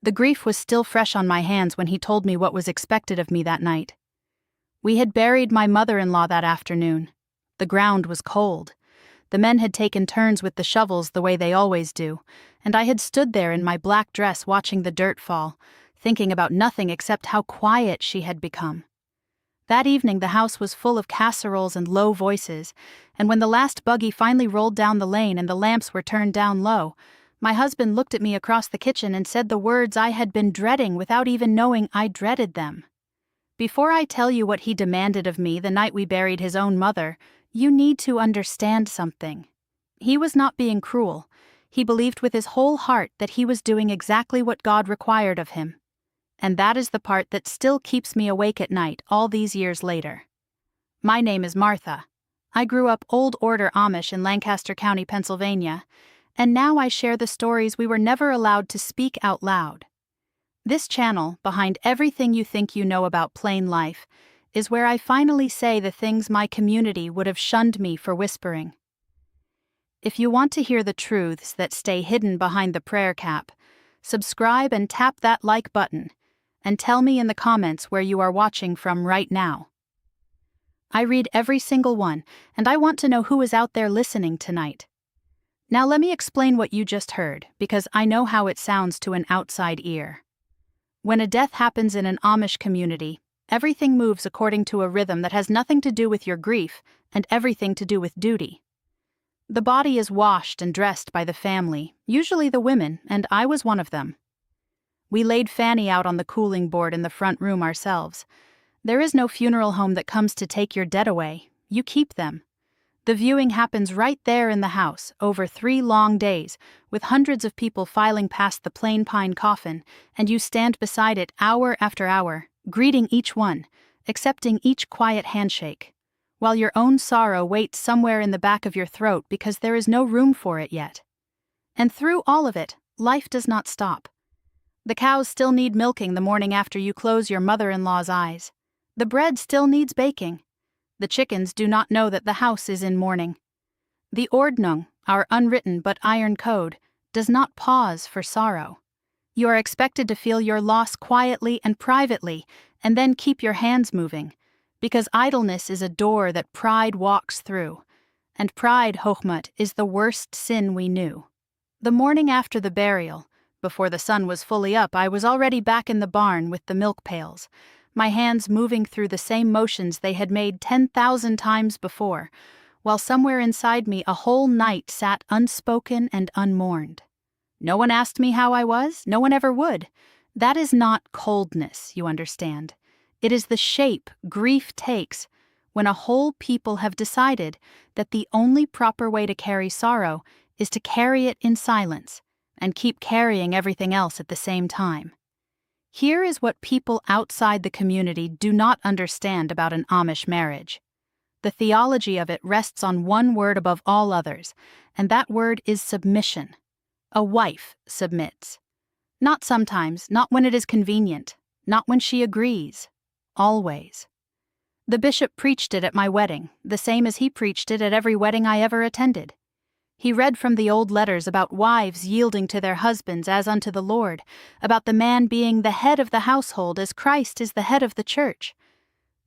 The grief was still fresh on my hands when he told me what was expected of me that night. We had buried my mother-in-law that afternoon. The ground was cold. The men had taken turns with the shovels the way they always do, and I had stood there in my black dress watching the dirt fall, thinking about nothing except how quiet she had become. That evening the house was full of casseroles and low voices, and when the last buggy finally rolled down the lane and the lamps were turned down low, my husband looked at me across the kitchen and said the words I had been dreading without even knowing I dreaded them. Before I tell you what he demanded of me the night we buried his own mother, you need to understand something. He was not being cruel. He believed with his whole heart that he was doing exactly what God required of him. And that is the part that still keeps me awake at night all these years later. My name is Martha. I grew up Old Order Amish in Lancaster County, Pennsylvania, and now I share the stories we were never allowed to speak out loud. This channel, behind everything you think you know about plain life, is where I finally say the things my community would have shunned me for whispering. If you want to hear the truths that stay hidden behind the prayer cap, subscribe and tap that like button, and tell me in the comments where you are watching from right now. I read every single one, and I want to know who is out there listening tonight. Now let me explain what you just heard, because I know how it sounds to an outside ear. When a death happens in an Amish community, everything moves according to a rhythm that has nothing to do with your grief and everything to do with duty. The body is washed and dressed by the family, usually the women, and I was one of them. We laid Fanny out on the cooling board in the front room ourselves. There is no funeral home that comes to take your dead away. You keep them. The viewing happens right there in the house, over 3 long days, with hundreds of people filing past the plain pine coffin, and you stand beside it hour after hour, greeting each one, accepting each quiet handshake, while your own sorrow waits somewhere in the back of your throat because there is no room for it yet. And through all of it, life does not stop. The cows still need milking the morning after you close your mother-in-law's eyes. The bread still needs baking. The chickens do not know that the house is in mourning. The Ordnung, our unwritten but iron code, does not pause for sorrow. You are expected to feel your loss quietly and privately, and then keep your hands moving, because idleness is a door that pride walks through, and pride, Hochmut, is the worst sin we knew. The morning after the burial, before the sun was fully up, I was already back in the barn with the milk pails, my hands moving through the same motions they had made 10,000 times before, while somewhere inside me a whole night sat unspoken and unmourned. No one asked me how I was, no one ever would. That is not coldness, you understand. It is the shape grief takes when a whole people have decided that the only proper way to carry sorrow is to carry it in silence and keep carrying everything else at the same time. Here is what people outside the community do not understand about an Amish marriage. The theology of it rests on one word above all others, and that word is submission. A wife submits. Not sometimes, not when it is convenient, not when she agrees. Always. The bishop preached it at my wedding, the same as he preached it at every wedding I ever attended. He read from the old letters about wives yielding to their husbands as unto the Lord, about the man being the head of the household as Christ is the head of the church.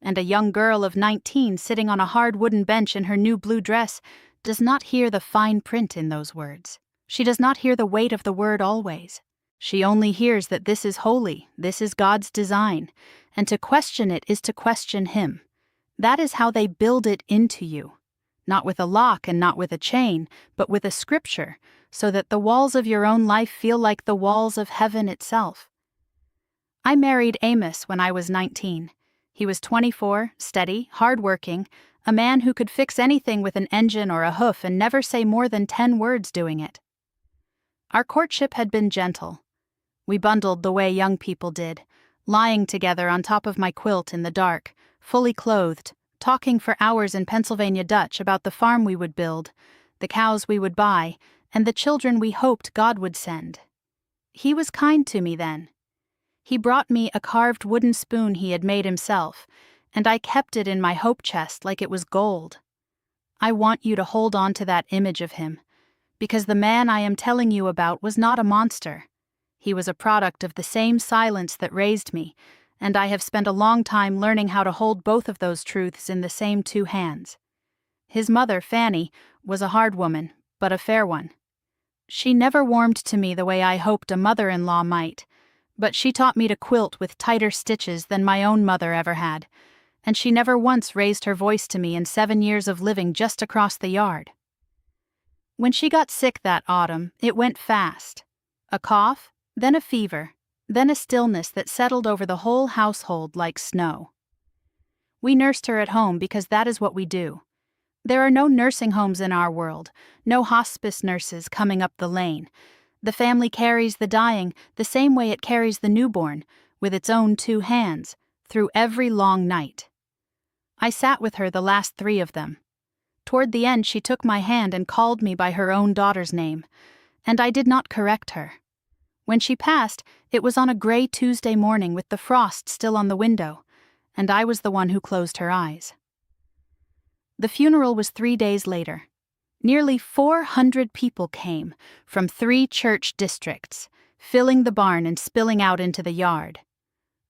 And a young girl of 19 sitting on a hard wooden bench in her new blue dress does not hear the fine print in those words. She does not hear the weight of the word always. She only hears that this is holy, this is God's design, and to question it is to question Him. That is how they build it into you. Not with a lock and not with a chain, but with a scripture, so that the walls of your own life feel like the walls of heaven itself. I married Amos when I was 19. He was 24, steady, hard-working, a man who could fix anything with an engine or a hoof and never say more than 10 words doing it. Our courtship had been gentle. We bundled the way young people did, lying together on top of my quilt in the dark, fully clothed, talking for hours in Pennsylvania Dutch about the farm we would build, the cows we would buy, and the children we hoped God would send. He was kind to me then. He brought me a carved wooden spoon he had made himself, and I kept it in my hope chest like it was gold. I want you to hold on to that image of him, because the man I am telling you about was not a monster. He was a product of the same silence that raised me, and I have spent a long time learning how to hold both of those truths in the same two hands. His mother, Fanny, was a hard woman, but a fair one. She never warmed to me the way I hoped a mother-in-law might, but she taught me to quilt with tighter stitches than my own mother ever had, and she never once raised her voice to me in 7 years of living just across the yard. When she got sick that autumn, it went fast. A cough, then a fever, then a stillness that settled over the whole household like snow. We nursed her at home because that is what we do. There are no nursing homes in our world, no hospice nurses coming up the lane. The family carries the dying the same way it carries the newborn, with its own 2 hands, through every long night. I sat with her the last 3 of them. Toward the end she took my hand and called me by her own daughter's name, and I did not correct her. When she passed, it was on a gray Tuesday morning with the frost still on the window, and I was the one who closed her eyes. The funeral was 3 days later. Nearly 400 people came from 3 church districts, filling the barn and spilling out into the yard.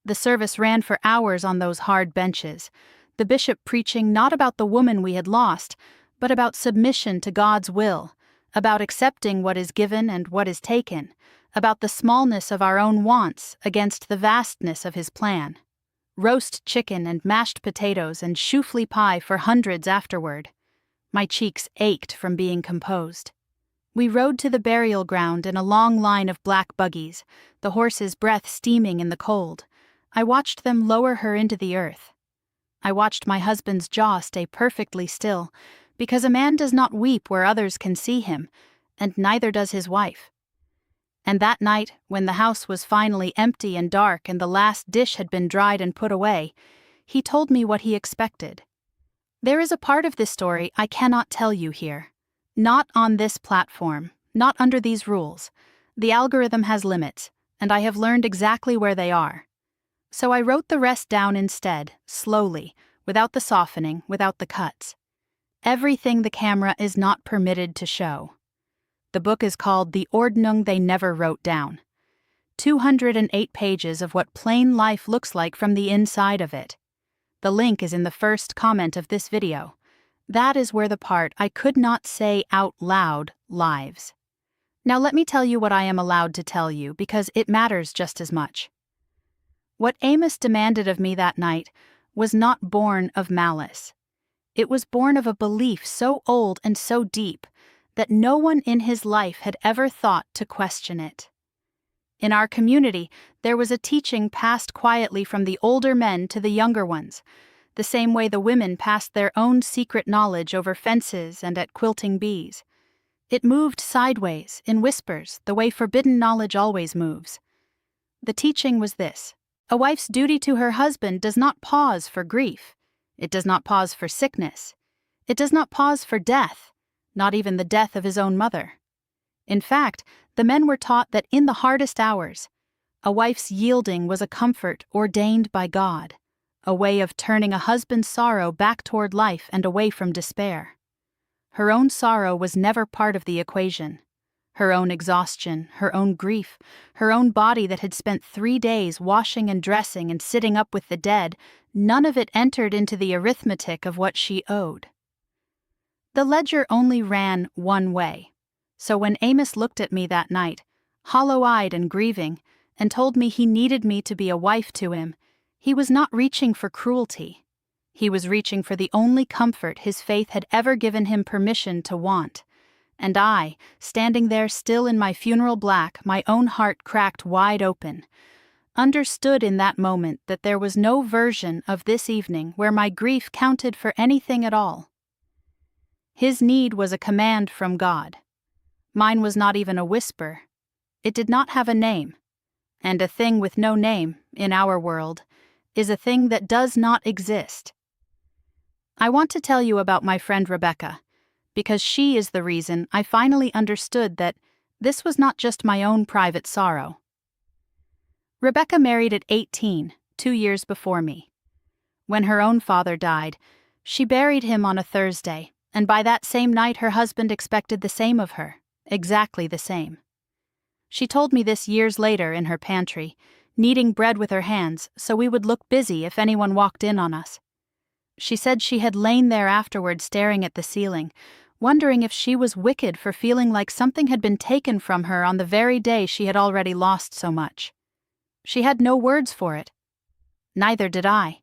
The service ran for hours on those hard benches, the bishop preaching not about the woman we had lost, but about submission to God's will, about accepting what is given and what is taken, about the smallness of our own wants against the vastness of his plan. Roast chicken and mashed potatoes and choufle pie for hundreds afterward. My cheeks ached from being composed. We rode to the burial ground in a long line of black buggies, the horses' breath steaming in the cold. I watched them lower her into the earth. I watched my husband's jaw stay perfectly still, because a man does not weep where others can see him, and neither does his wife. And that night, when the house was finally empty and dark and the last dish had been dried and put away, he told me what he expected. There is a part of this story I cannot tell you here. Not on this platform, not under these rules. The algorithm has limits, and I have learned exactly where they are. So I wrote the rest down instead, slowly, without the softening, without the cuts. Everything the camera is not permitted to show. The book is called The Ordnung They Never Wrote Down. 208 pages of what plain life looks like from the inside of it. The link is in the first comment of this video. That is where the part I could not say out loud lives. Now let me tell you what I am allowed to tell you, because it matters just as much. What Amos demanded of me that night was not born of malice. It was born of a belief so old and so deep that no one in his life had ever thought to question it. In our community, there was a teaching passed quietly from the older men to the younger ones, the same way the women passed their own secret knowledge over fences and at quilting bees. It moved sideways, in whispers, the way forbidden knowledge always moves. The teaching was this: a wife's duty to her husband does not pause for grief. It does not pause for sickness. It does not pause for death, not even the death of his own mother. In fact, the men were taught that in the hardest hours, a wife's yielding was a comfort ordained by God, a way of turning a husband's sorrow back toward life and away from despair. Her own sorrow was never part of the equation. Her own exhaustion, her own grief, her own body that had spent 3 days washing and dressing and sitting up with the dead, none of it entered into the arithmetic of what she owed. The ledger only ran one way. So when Amos looked at me that night, hollow-eyed and grieving, and told me he needed me to be a wife to him, he was not reaching for cruelty. He was reaching for the only comfort his faith had ever given him permission to want. And I, standing there still in my funeral black, my own heart cracked wide open, understood in that moment that there was no version of this evening where my grief counted for anything at all. His need was a command from God. Mine was not even a whisper. It did not have a name. And a thing with no name, in our world, is a thing that does not exist. I want to tell you about my friend Rebecca, because she is the reason I finally understood that this was not just my own private sorrow. Rebecca married at 18, 2 years before me. When her own father died, she buried him on a Thursday, and by that same night her husband expected the same of her. Exactly the same. She told me this years later in her pantry, kneading bread with her hands so we would look busy if anyone walked in on us. She said she had lain there afterward staring at the ceiling, wondering if she was wicked for feeling like something had been taken from her on the very day she had already lost so much. She had no words for it. Neither did I.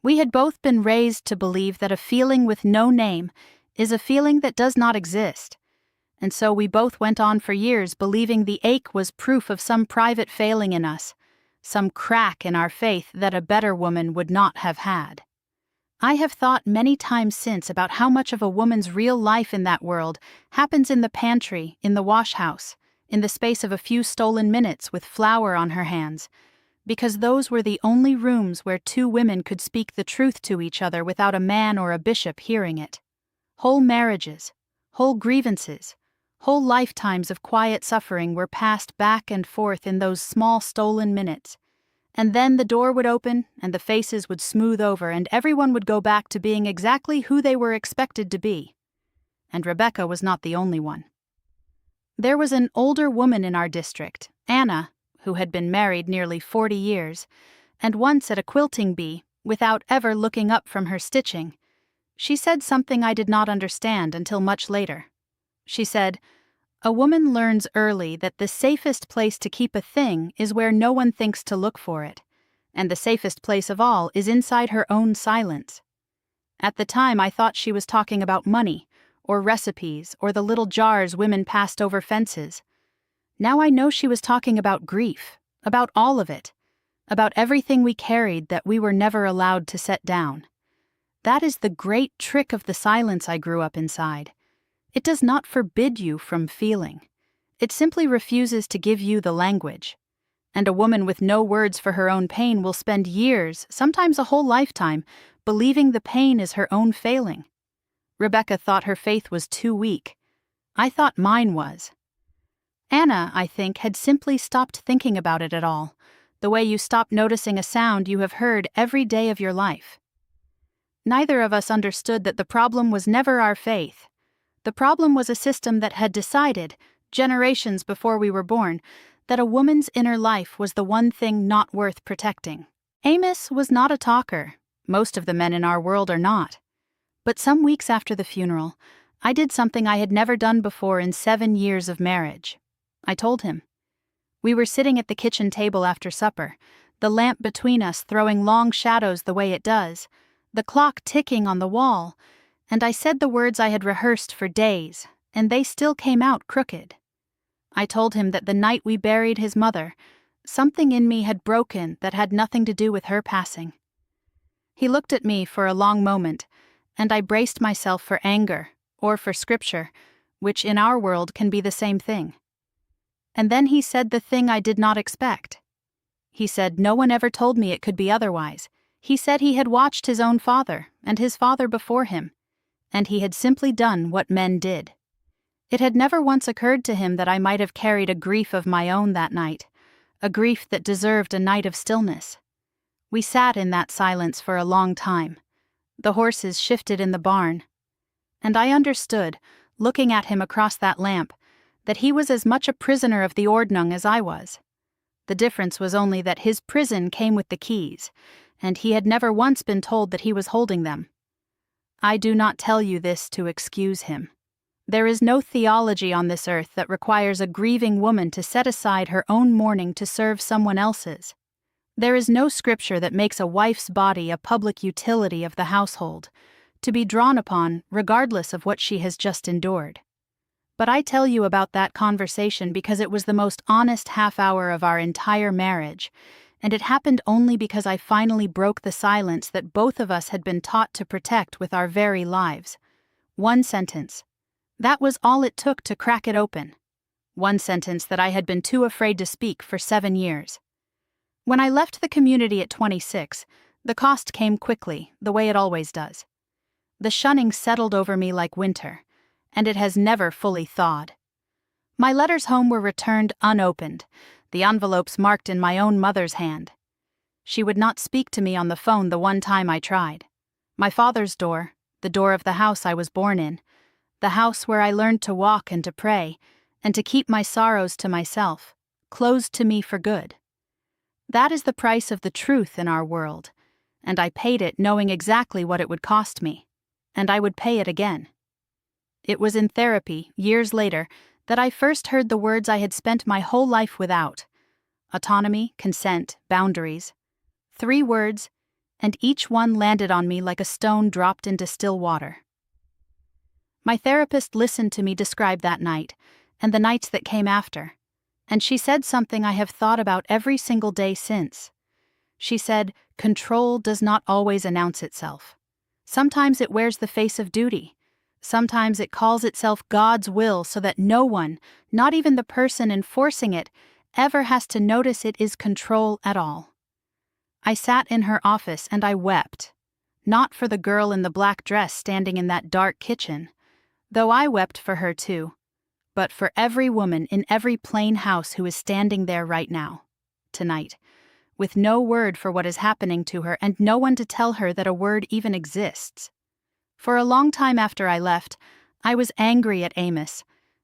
We had both been raised to believe that a feeling with no name is a feeling that does not exist, and so we both went on for years believing the ache was proof of some private failing in us, some crack in our faith that a better woman would not have had. I have thought many times since about how much of a woman's real life in that world happens in the pantry, in the wash house, in the space of a few stolen minutes with flour on her hands, because those were the only rooms where two women could speak the truth to each other without a man or a bishop hearing it. Whole marriages, whole grievances, whole lifetimes of quiet suffering were passed back and forth in those small stolen minutes. And then the door would open, and the faces would smooth over, and everyone would go back to being exactly who they were expected to be. And Rebecca was not the only one. There was an older woman in our district, Anna, who had been married nearly 40 years, and once at a quilting bee, without ever looking up from her stitching. She said something I did not understand until much later. She said, "A woman learns early that the safest place to keep a thing is where no one thinks to look for it, and the safest place of all is inside her own silence." At the time I thought she was talking about money, or recipes, or the little jars women passed over fences. Now I know she was talking about grief, about all of it, about everything we carried that we were never allowed to set down. That is the great trick of the silence I grew up inside. It does not forbid you from feeling. It simply refuses to give you the language. And a woman with no words for her own pain will spend years, sometimes a whole lifetime, believing the pain is her own failing. Rebecca thought her faith was too weak. I thought mine was. Anna, I think, had simply stopped thinking about it at all, the way you stop noticing a sound you have heard every day of your life. Neither of us understood that the problem was never our faith. The problem was a system that had decided, generations before we were born, that a woman's inner life was the one thing not worth protecting. Amish was not a talker. Most of the men in our world are not. But some weeks after the funeral, I did something I had never done before in 7 years of marriage. I told him. We were sitting at the kitchen table after supper, the lamp between us throwing long shadows the way it does, the clock ticking on the wall, and I said the words I had rehearsed for days, and they still came out crooked. I told him that the night we buried his mother, something in me had broken that had nothing to do with her passing. He looked at me for a long moment, and I braced myself for anger, or for scripture, which in our world can be the same thing. And then he said the thing I did not expect. He said no one ever told me it could be otherwise. He said he had watched his own father, and his father before him, and he had simply done what men did. It had never once occurred to him that I might have carried a grief of my own that night, a grief that deserved a night of stillness. We sat in that silence for a long time. The horses shifted in the barn. And I understood, looking at him across that lamp, that he was as much a prisoner of the Ordnung as I was. The difference was only that his prison came with the keys, and he had never once been told that he was holding them. I do not tell you this to excuse him. There is no theology on this earth that requires a grieving woman to set aside her own mourning to serve someone else's. There is no scripture that makes a wife's body a public utility of the household, to be drawn upon regardless of what she has just endured. But I tell you about that conversation because it was the most honest half-hour of our entire marriage, and it happened only because I finally broke the silence that both of us had been taught to protect with our very lives. One sentence. That was all it took to crack it open. One sentence that I had been too afraid to speak for 7 years. When I left the community at 26, the cost came quickly, the way it always does. The shunning settled over me like winter, and it has never fully thawed. My letters home were returned unopened, the envelopes marked in my own mother's hand. She would not speak to me on the phone the one time I tried. My father's door, the door of the house I was born in, the house where I learned to walk and to pray, and to keep my sorrows to myself, closed to me for good. That is the price of the truth in our world, and I paid it knowing exactly what it would cost me, and I would pay it again. It was in therapy, years later, that I first heard the words I had spent my whole life without: autonomy, consent, boundaries. 3 words, and each one landed on me like a stone dropped into still water. My therapist listened to me describe that night, and the nights that came after, and she said something I have thought about every single day since. She said, control does not always announce itself. Sometimes it wears the face of duty. Sometimes it calls itself God's will so that no one, not even the person enforcing it, ever has to notice it is control at all. I sat in her office and I wept. Not for the girl in the black dress standing in that dark kitchen, though I wept for her too, but for every woman in every plain house who is standing there right now, tonight, with no word for what is happening to her and no one to tell her that a word even exists. For a long time after I left, I was angry at Amish,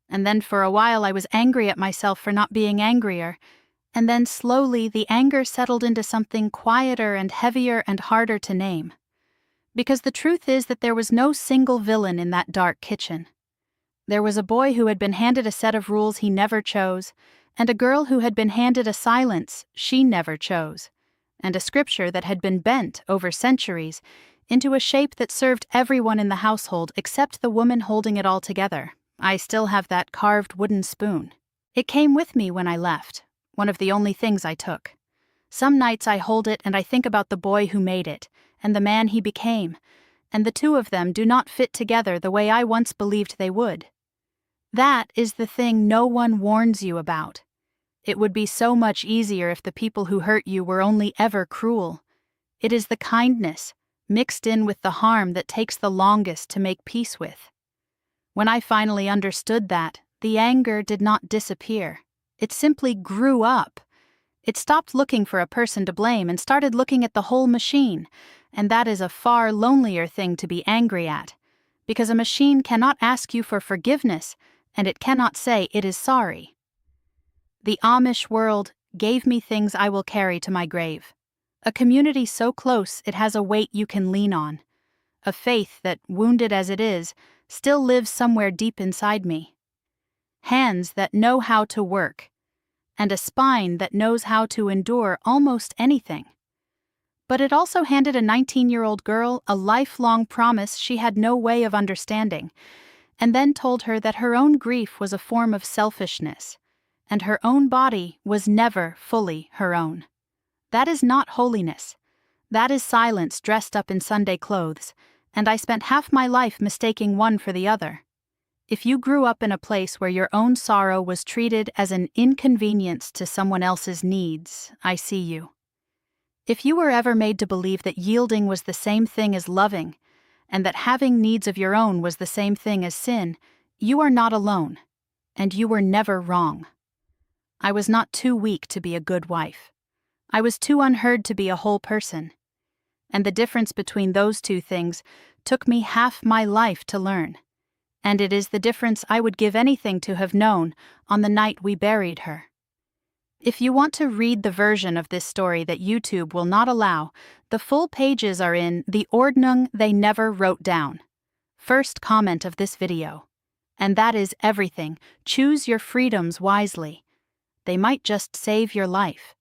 and then for a while I was angry at myself for not being angrier, and then slowly the anger settled into something quieter and heavier and harder to name. Because the truth is that there was no single villain in that dark kitchen. There was a boy who had been handed a set of rules he never chose, and a girl who had been handed a silence she never chose, and a scripture that had been bent over centuries into a shape that served everyone in the household except the woman holding it all together. I still have that carved wooden spoon. It came with me when I left, one of the only things I took. Some nights I hold it and I think about the boy who made it, and the man he became, and the two of them do not fit together the way I once believed they would. That is the thing no one warns you about. It would be so much easier if the people who hurt you were only ever cruel. It is the kindness, mixed in with the harm, that takes the longest to make peace with. When I finally understood that, the anger did not disappear. It simply grew up. It stopped looking for a person to blame and started looking at the whole machine, and that is a far lonelier thing to be angry at, because a machine cannot ask you for forgiveness, and it cannot say it is sorry. The Amish world gave me things I will carry to my grave. A community so close it has a weight you can lean on. A faith that, wounded as it is, still lives somewhere deep inside me. Hands that know how to work, and a spine that knows how to endure almost anything. But it also handed a 19-year-old girl a lifelong promise she had no way of understanding, and then told her that her own grief was a form of selfishness, and her own body was never fully her own. That is not holiness. That is silence dressed up in Sunday clothes, and I spent half my life mistaking one for the other. If you grew up in a place where your own sorrow was treated as an inconvenience to someone else's needs, I see you. If you were ever made to believe that yielding was the same thing as loving, and that having needs of your own was the same thing as sin, you are not alone, and you were never wrong. I was not too weak to be a good wife. I was too unheard to be a whole person. And the difference between those two things took me half my life to learn. And it is the difference I would give anything to have known on the night we buried her. If you want to read the version of this story that YouTube will not allow, the full pages are in the Ordnung They Never Wrote Down. First comment of this video. And that is everything. Choose your freedoms wisely. They might just save your life.